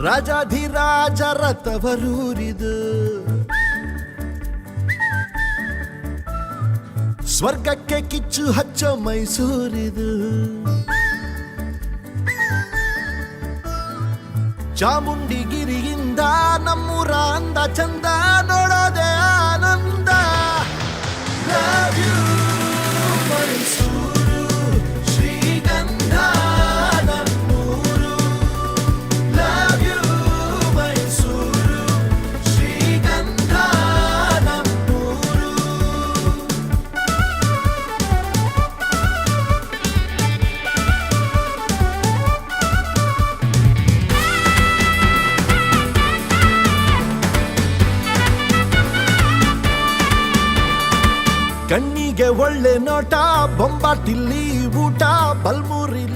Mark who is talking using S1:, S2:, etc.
S1: ರಾಜಾಧಿರಾಜರ ತವರೂರಿದು, ಸ್ವರ್ಗಕ್ಕೆ ಕಿಚ್ಚು ಹಚ್ಚೋ ಮೈಸೂರಿದು. ಚಾಮುಂಡಿಗಿರಿಯಿಂದ ನಮ್ಮೂರ ಅಂದ ಚಂದ ನೋಡೋದೆ ಆನಂದ. Love you ಮೈಸೂರು, ಶ್ರೀಗಂಧ ನಮ್ಮೂರು. Love you ಮೈಸೂರು, ಶ್ರೀಗಂಧ ನಮ್ಮೂರು. ಕಣ್ಣಿಗೆ ಒಳ್ಳೆ ನೋಟ, ಬೊಂಬಾಟಿಲ್ಲಿ ಊಟ, ಬಲ್ಮೂರಿಲಿ